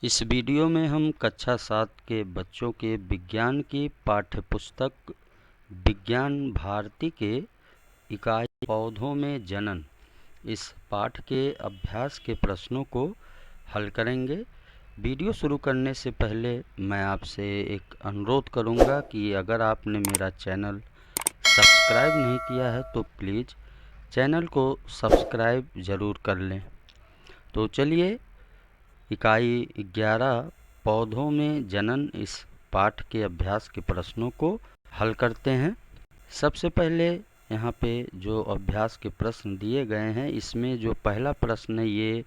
इस वीडियो में हम कक्षा 7 के बच्चों के विज्ञान की पाठ्यपुस्तक विज्ञान भारती के इकाई पौधों में जनन इस पाठ के अभ्यास के प्रश्नों को हल करेंगे। वीडियो शुरू करने से पहले मैं आपसे एक अनुरोध करूंगा कि अगर आपने मेरा चैनल सब्सक्राइब नहीं किया है तो प्लीज़ चैनल को सब्सक्राइब ज़रूर कर लें। तो चलिए इकाई 11 पौधों में जनन इस पाठ के अभ्यास के प्रश्नों को हल करते हैं। सबसे पहले यहाँ पे जो अभ्यास के प्रश्न दिए गए हैं, इसमें जो पहला प्रश्न है ये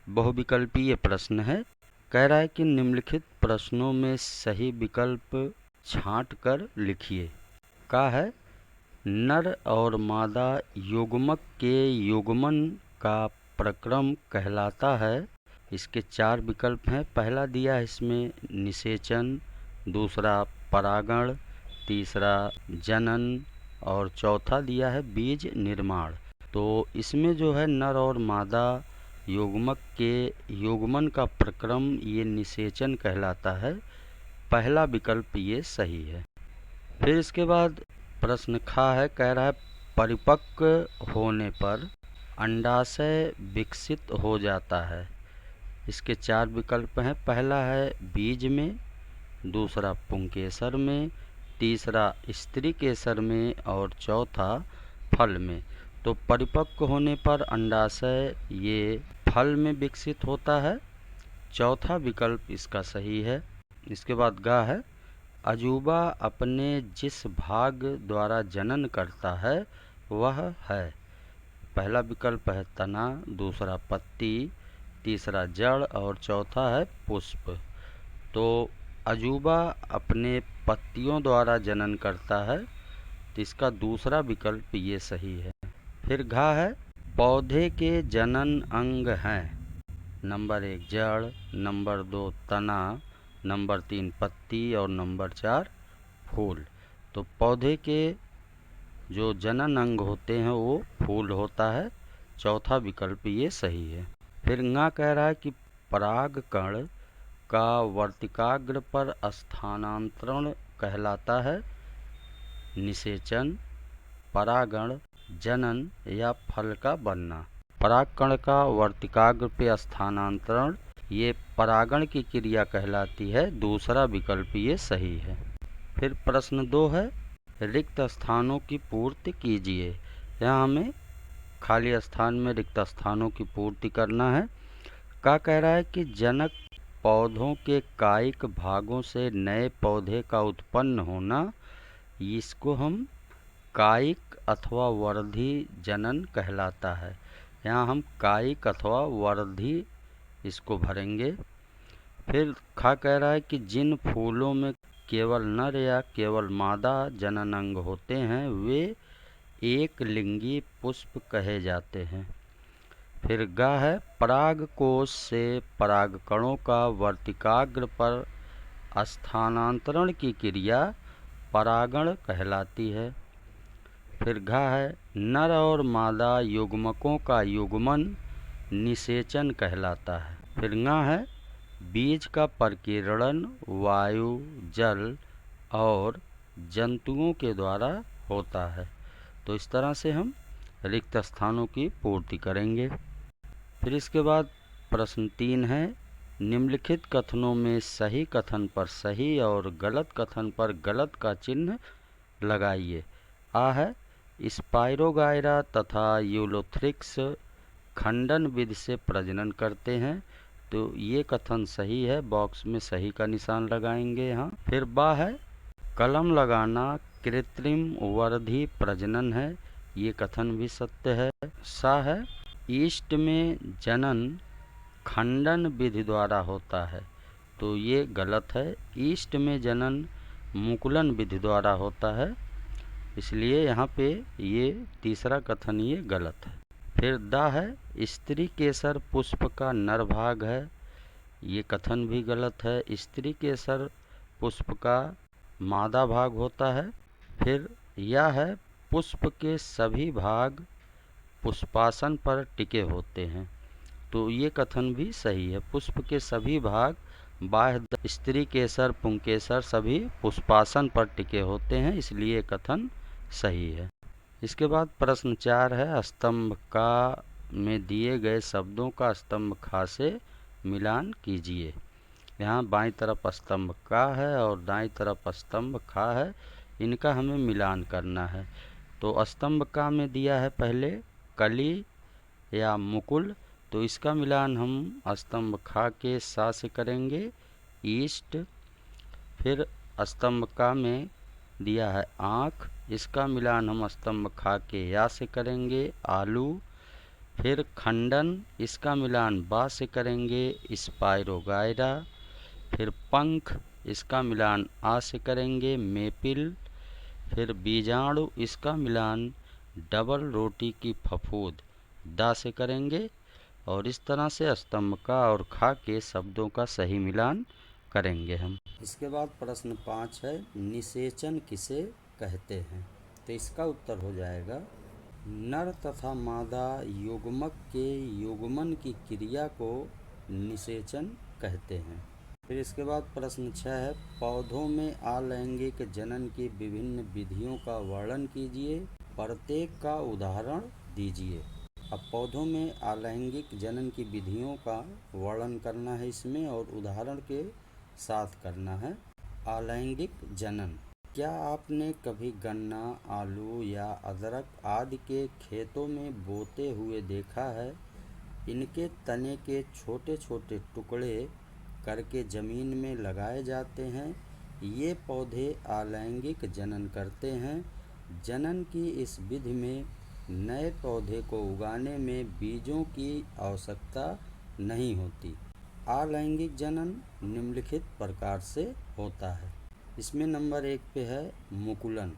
बहुविकल्पीय प्रश्न है। कह रहा है कि निम्नलिखित प्रश्नों में सही विकल्प छांट कर लिखिए। का है नर और मादा युग्मक के युग्मन का प्रक्रम कहलाता है। इसके 4 विकल्प हैं। पहला दिया है इसमें निषेचन, दूसरा परागण, तीसरा जनन और चौथा दिया है बीज निर्माण। तो इसमें जो है नर और मादा युग्मक के युग्मन का प्रक्रम ये निषेचन कहलाता है। पहला विकल्प ये सही है। फिर इसके बाद प्रश्न खा है। कह रहा है परिपक्व होने पर अंडाशय विकसित हो जाता है। इसके 4 विकल्प हैं। पहला है बीज में, दूसरा पुंकेसर में, तीसरा स्त्री केसर में और चौथा फल में। तो परिपक्व होने पर अंडाशय ये फल में विकसित होता है। चौथा विकल्प इसका सही है। इसके बाद गा है अजूबा अपने जिस भाग द्वारा जनन करता है वह है। पहला विकल्प है तना, दूसरा पत्ती, तीसरा जड़ और चौथा है पुष्प। तो अजूबा अपने पत्तियों द्वारा जनन करता है, तो इसका दूसरा विकल्प ये सही है। फिर घा है पौधे के जनन अंग हैं। नंबर 1 जड़, नंबर 2 तना, नंबर 3 पत्ती और नंबर 4 फूल। तो पौधे के जो जनन अंग होते हैं वो फूल होता है। चौथा विकल्प ये सही है। फिर ङा कह रहा है कि पराग कण का वर्तिकाग्र पर स्थानांतरण कहलाता है निषेचन, परागण, जनन या फल का बनना। पराग कण का वर्तिकाग्र पे स्थानांतरण ये परागण की क्रिया कहलाती है। दूसरा विकल्प ये सही है। फिर प्रश्न 2 है रिक्त स्थानों की पूर्ति कीजिए। यहाँ हमें खाली स्थान में रिक्त स्थानों की पूर्ति करना है। का कह रहा है कि जनक पौधों के कायिक भागों से नए पौधे का उत्पन्न होना, इसको हम कायिक अथवा वर्धी जनन कहलाता है। यहाँ हम कायिक अथवा वर्धी इसको भरेंगे। फिर खा कह रहा है कि जिन फूलों में केवल नर या केवल मादा जनन अंग होते हैं वे एक लिंगी पुष्प कहे जाते हैं। फिर गा है पराग कोश से परागकणों का वर्तिकाग्र पर स्थानांतरण की क्रिया परागण कहलाती है। फिर घा है नर और मादा युग्मकों का युग्मन निषेचन कहलाता है। फिर ङा है बीज का परिकीर्णन वायु, जल और जंतुओं के द्वारा होता है। तो इस तरह से हम रिक्त स्थानों की पूर्ति करेंगे। फिर इसके बाद प्रश्न 3 है निम्नलिखित कथनों में सही कथन पर सही और गलत कथन पर गलत का चिन्ह लगाइए। आ है स्पाइरोगायरा तथा यूलोथ्रिक्स खंडन विधि से प्रजनन करते हैं। तो ये कथन सही है, बॉक्स में सही का निशान लगाएंगे यहाँ। फिर बा है कलम लगाना कृत्रिम वर्धी प्रजनन है। ये कथन भी सत्य है। सा है ईस्ट में जनन खंडन विधि द्वारा होता है। तो ये गलत है। ईस्ट में जनन मुकुलन विधि द्वारा होता है, इसलिए यहाँ पे ये तीसरा कथन ये गलत है। फिर दा है स्त्री केसर पुष्प का नर भाग है। ये कथन भी गलत है। स्त्री केसर पुष्प का मादा भाग होता है। फिर यह है पुष्प के सभी भाग पुष्पासन पर टिके होते हैं। तो ये कथन भी सही है। पुष्प के सभी भाग बाह्य स्त्री केसर पुंकेसर सभी पुष्पासन पर टिके होते हैं, इसलिए कथन सही है। इसके बाद प्रश्न 4 है, स्तंभ का में दिए गए शब्दों का स्तंभ खा से मिलान कीजिए। यहाँ बाईं तरफ स्तंभ का है और दाईं तरफ स्तंभ खा है, इनका हमें मिलान करना है। तो स्तंभ का में दिया है पहले कली या मुकुल, तो इसका मिलान हम स्तंभ खा के सा से करेंगे ईस्ट। फिर स्तंभ का में दिया है आँख, इसका मिलान हम स्तंभ खा के या से करेंगे आलू। फिर खंडन, इसका मिलान बा से करेंगे स्पाइरोगायरा। फिर पंख, इसका मिलान आ से करेंगे मेपिल। फिर बीजाणु, इसका मिलान डबल रोटी की फफूद दा से करेंगे। और इस तरह से स्तंभ का और खा के शब्दों का सही मिलान करेंगे हम। इसके बाद प्रश्न 5 है, निषेचन किसे कहते हैं? तो इसका उत्तर हो जाएगा नर तथा मादा युग्मक के युग्मन की क्रिया को निषेचन कहते हैं। फिर इसके बाद प्रश्न 6 है, पौधों में अलैंगिक जनन की विभिन्न विधियों का वर्णन कीजिए, प्रत्येक का उदाहरण दीजिए। अब पौधों में अलैंगिक जनन की विधियों का वर्णन करना है इसमें, और उदाहरण के साथ करना है। अलैंगिक जनन, क्या आपने कभी गन्ना, आलू या अदरक आदि के खेतों में बोते हुए देखा है? इनके तने के छोटे छोटे टुकड़े करके जमीन में लगाए जाते हैं। ये पौधे अलैंगिक जनन करते हैं। जनन की इस विधि में नए पौधे को उगाने में बीजों की आवश्यकता नहीं होती। अलैंगिक जनन निम्नलिखित प्रकार से होता है। इसमें नंबर 1 पे है मुकुलन।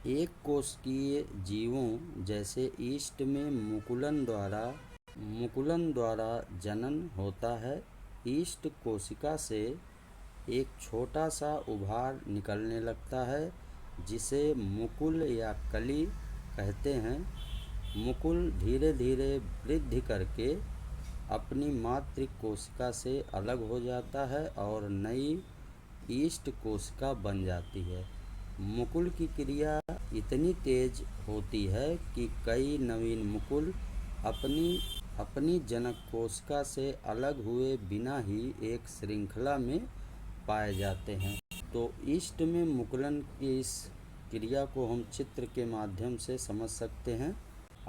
एक कोशिकीय जीवों जैसे ईस्ट में मुकुलन द्वारा जनन होता है। ईस्ट कोशिका से एक छोटा सा उभार निकलने लगता है जिसे मुकुल या कली कहते हैं। मुकुल धीरे धीरे वृद्धि करके अपनी मातृ कोशिका से अलग हो जाता है और नई ईस्ट कोशिका बन जाती है। मुकुल की क्रिया इतनी तेज होती है कि कई नवीन मुकुल अपनी जनक कोशिका से अलग हुए बिना ही एक श्रृंखला में पाए जाते हैं। तो ईस्ट में मुकुलन की इस क्रिया को हम चित्र के माध्यम से समझ सकते हैं।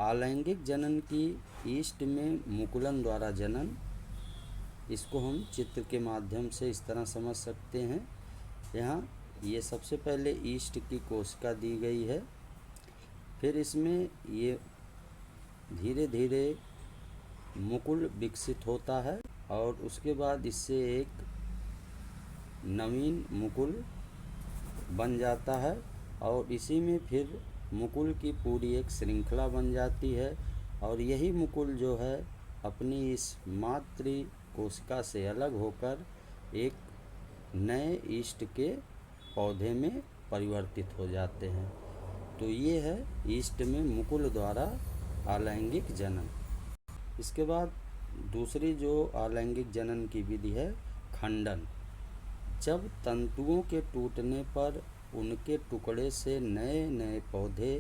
अलैंगिक जनन की ईस्ट में मुकुलन द्वारा जनन, इसको हम चित्र के माध्यम से इस तरह समझ सकते हैं। यहाँ ये सबसे पहले ईस्ट की कोशिका दी गई है, फिर इसमें ये धीरे धीरे मुकुल विकसित होता है और उसके बाद इससे एक नवीन मुकुल बन जाता है और इसी में फिर मुकुल की पूरी एक श्रृंखला बन जाती है। और यही मुकुल जो है अपनी इस मातृ कोशिका से अलग होकर एक नए ईस्ट के पौधे में परिवर्तित हो जाते हैं। तो ये है ईस्ट में मुकुल द्वारा अलैंगिक जनन। इसके बाद दूसरी जो अलैंगिक जनन की विधि है खंडन। जब तंतुओं के टूटने पर उनके टुकड़े से नए नए पौधे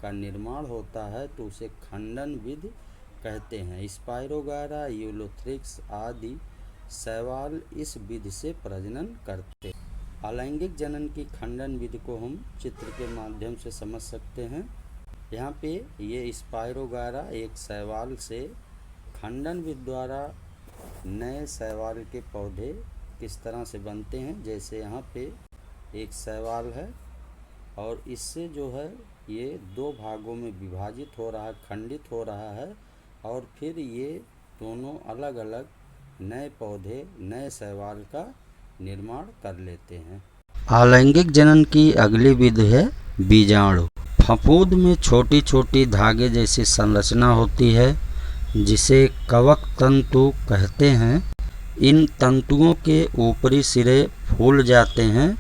का निर्माण होता है तो उसे खंडन विधि कहते हैं। स्पाइरोगायरा, यूलोथ्रिक्स आदि शैवाल इस विधि से प्रजनन करते हैं। अलैंगिक जनन की खंडन विधि को हम चित्र के माध्यम से समझ सकते हैं। यहाँ पे ये स्पाइरोगायरा एक शैवाल से खंडन विधि द्वारा नए शैवाल के पौधे किस तरह से बनते हैं। जैसे यहाँ पे एक शैवाल है और इससे जो है ये 2 भागों में विभाजित हो रहा है, खंडित हो रहा है और फिर ये दोनों अलग अलग नए पौधे, नए शैवाल का निर्माण कर लेते हैं। अलैंगिक जनन की अगली विधि है बीजाणु। फफूंद में छोटी छोटी धागे जैसी संरचना होती है जिसे कवक तंतु कहते हैं। इन तंतुओं के ऊपरी सिरे फूल जाते हैं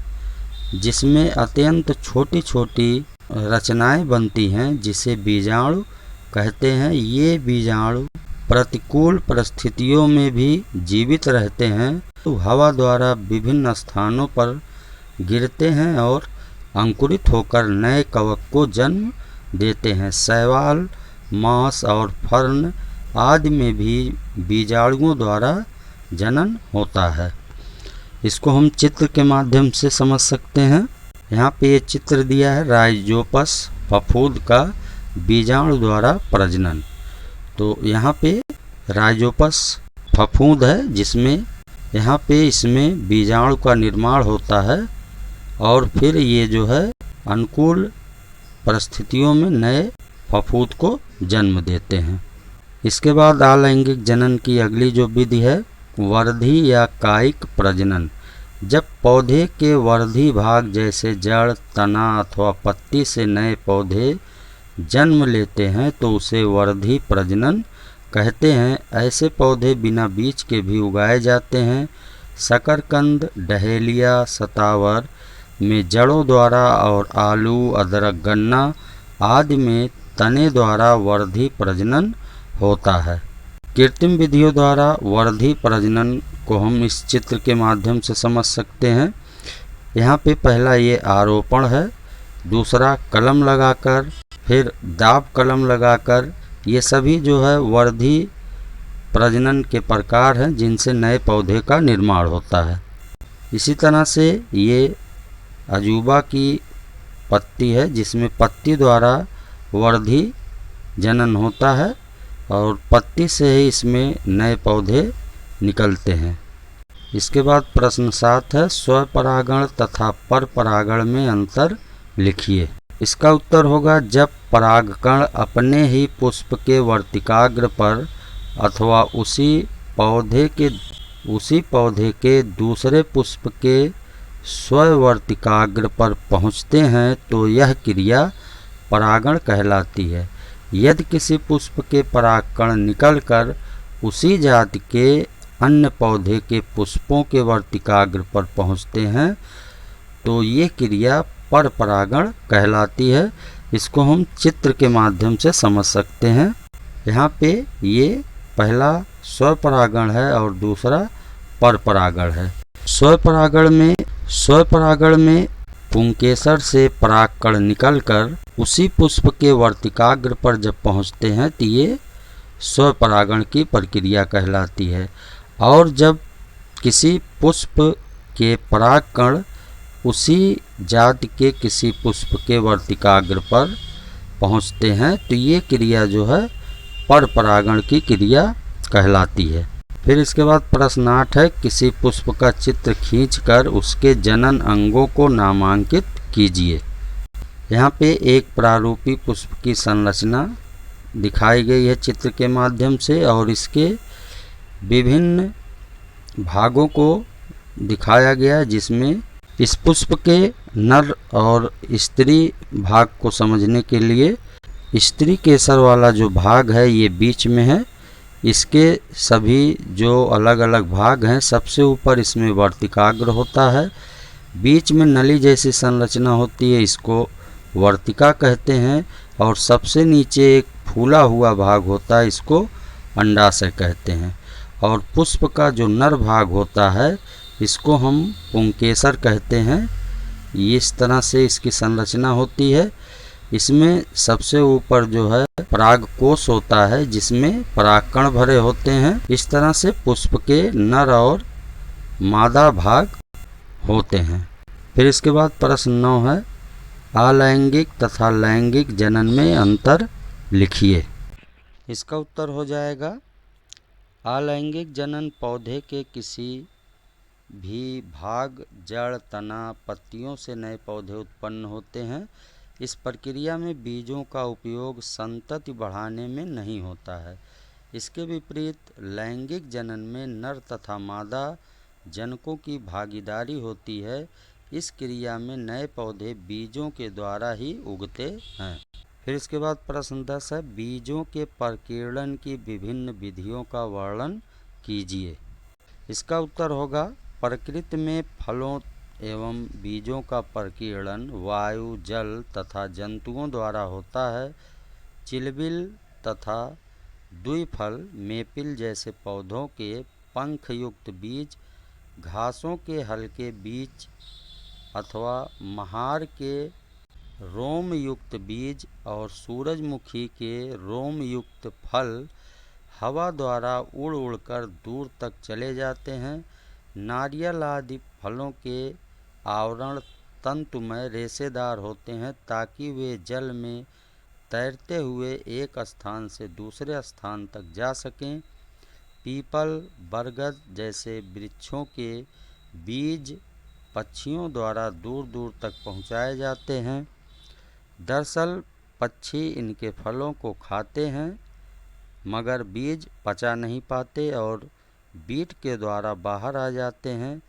जिसमें अत्यंत छोटी छोटी रचनाएं बनती हैं जिसे बीजाणु कहते हैं। ये बीजाणु प्रतिकूल परिस्थितियों में भी जीवित रहते हैं, तो हवा द्वारा विभिन्न स्थानों पर गिरते हैं और अंकुरित होकर नए कवक को जन्म देते हैं। शैवाल, मांस और फर्न आदि में भी बीजाणुओं द्वारा जनन होता है। इसको हम चित्र के माध्यम से समझ सकते हैं। यहाँ पे ये चित्र दिया है राइजोपस फफूंद का बीजाणु द्वारा प्रजनन। तो यहाँ पे राइजोपस फफूंद है, जिसमें यहाँ पे इसमें बीजाणु का निर्माण होता है और फिर ये जो है अनुकूल परिस्थितियों में नए फफूंद को जन्म देते हैं। इसके बाद अलैंगिक जनन की अगली जो विधि है वर्धी या कायिक प्रजनन। जब पौधे के वर्धी भाग जैसे जड़, तना अथवा पत्ती से नए पौधे जन्म लेते हैं तो उसे वर्धी प्रजनन कहते हैं। ऐसे पौधे बिना बीज के भी उगाए जाते हैं। शकरकंद, डहेलिया, शतावर में जड़ों द्वारा और आलू, अदरक, गन्ना आदि में तने द्वारा वर्धी प्रजनन होता है। कृत्रिम विधियों द्वारा वर्धी प्रजनन को हम इस चित्र के माध्यम से समझ सकते हैं। यहाँ पे पहला ये आरोपण है, दूसरा कलम लगाकर, फिर दाब कलम लगाकर। ये सभी जो है वर्धी प्रजनन के प्रकार हैं जिनसे नए पौधे का निर्माण होता है। इसी तरह से ये अजूबा की पत्ती है जिसमें पत्ती द्वारा वर्धी जनन होता है और पत्ती से ही इसमें नए पौधे निकलते हैं। इसके बाद प्रश्न 7 है स्वपरागण तथा परपरागण में अंतर लिखिए। इसका उत्तर होगा जब परागकण अपने ही पुष्प के वर्तिकाग्र पर अथवा उसी पौधे के दूसरे पुष्प के स्ववर्तिकाग्र पर पहुँचते हैं तो यह क्रिया परागण कहलाती है। यदि किसी पुष्प के परागकण निकलकर उसी जाति के अन्य पौधे के पुष्पों के वर्तिकाग्र पर पहुँचते हैं तो ये क्रिया परपरागण कहलाती है। इसको हम चित्र के माध्यम से समझ सकते हैं। यहाँ पे ये पहला स्वपरागण है और दूसरा परपरागण है। स्वपरागण में पुंकेसर से परागकण निकलकर उसी पुष्प के वर्तिकाग्र पर जब पहुँचते हैं तो ये स्वपरागण की प्रक्रिया कहलाती है। और जब किसी पुष्प के परागकण उसी जाति के किसी पुष्प के वर्तिकाग्र पर पहुँचते हैं तो ये क्रिया जो है परपरागण की क्रिया कहलाती है। फिर इसके बाद प्रश्न 8 है किसी पुष्प का चित्र खींचकर उसके जनन अंगों को नामांकित कीजिए। यहाँ पे एक प्रारूपी पुष्प की संरचना दिखाई गई है चित्र के माध्यम से और इसके विभिन्न भागों को दिखाया गया, जिसमें इस पुष्प के नर और स्त्री भाग को समझने के लिए स्त्री केसर वाला जो भाग है ये बीच में है। इसके सभी जो अलग अलग भाग हैं सबसे ऊपर इसमें वर्तिकाग्र होता है, बीच में नली जैसी संरचना होती है, इसको वर्तिका कहते हैं, और सबसे नीचे एक फूला हुआ भाग होता है, इसको अंडाशय कहते हैं। और पुष्प का जो नर भाग होता है इसको हम पुंकेसर कहते हैं। इस तरह से इसकी संरचना होती है। इसमें सबसे ऊपर जो है परागकोश होता है जिसमें परागकण भरे होते हैं। इस तरह से पुष्प के नर और मादा भाग होते हैं। फिर इसके बाद प्रश्न 9 है अलैंगिक तथा लैंगिक जनन में अंतर लिखिए। इसका उत्तर हो जाएगा अलैंगिक जनन पौधे के किसी भी भाग, जड़, तना, पत्तियों से नए पौधे उत्पन्न होते हैं। इस प्रक्रिया में बीजों का उपयोग संतति बढ़ाने में नहीं होता है। इसके विपरीत लैंगिक जनन में नर तथा मादा जनकों की भागीदारी होती है। इस क्रिया में नए पौधे बीजों के द्वारा ही उगते हैं। फिर इसके बाद प्रश्न 10 है बीजों के प्रकीर्णन की विभिन्न विधियों का वर्णन कीजिए। इसका उत्तर होगा प्रकृति में फलों एवं बीजों का प्रकीर्णन वायु, जल तथा जंतुओं द्वारा होता है। चिलबिल तथा द्विफल मेपिल जैसे पौधों के पंख युक्त बीज, घासों के हल्के बीज अथवा महार के रोम युक्त बीज और सूरजमुखी के रोम युक्त फल हवा द्वारा उड़ उड़कर दूर तक चले जाते हैं। नारियल आदि फलों के आवरण तंतुमय रेशेदार होते हैं ताकि वे जल में तैरते हुए एक स्थान से दूसरे स्थान तक जा सकें। पीपल, बरगद जैसे वृक्षों के बीज पक्षियों द्वारा दूर दूर तक पहुंचाए जाते हैं। दरअसल पक्षी इनके फलों को खाते हैं मगर बीज पचा नहीं पाते और बीट के द्वारा बाहर आ जाते हैं।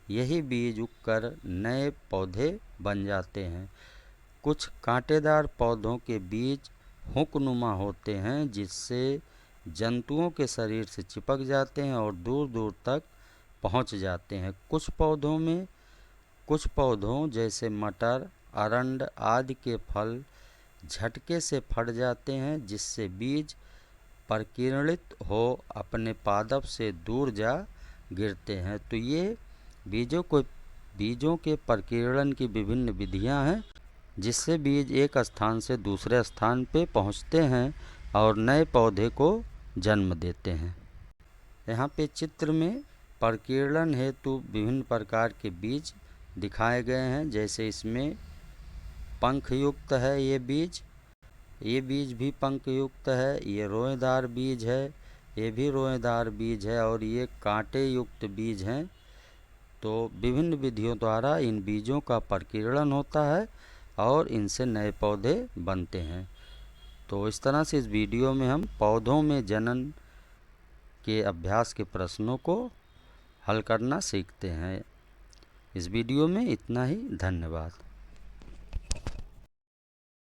यही बीज उगकर नए पौधे बन जाते हैं। कुछ कांटेदार पौधों के बीज हुकनुमा होते हैं जिससे जंतुओं के शरीर से चिपक जाते हैं और दूर दूर तक पहुंच जाते हैं। कुछ पौधों जैसे मटर, अरंड आदि के फल झटके से फट जाते हैं जिससे बीज परिकीर्णित हो अपने पादप से दूर जा गिरते हैं। तो ये बीजों के परिकीर्णन की विभिन्न विधियां हैं जिससे बीज एक स्थान से दूसरे स्थान पे पहुंचते हैं और नए पौधे को जन्म देते हैं। यहाँ पे चित्र में परिकीर्णन हेतु विभिन्न प्रकार के बीज दिखाए गए हैं। जैसे इसमें पंख युक्त है ये बीज भी पंख युक्त है। ये रोएदार बीज है, ये भी रोएदार बीज है और ये कांटे युक्त बीज हैं। तो विभिन्न विधियों द्वारा इन बीजों का परिकीर्णन होता है और इनसे नए पौधे बनते हैं। तो इस तरह से इस वीडियो में हम पौधों में जनन के अभ्यास के प्रश्नों को हल करना सीखते हैं। इस वीडियो में इतना ही। धन्यवाद।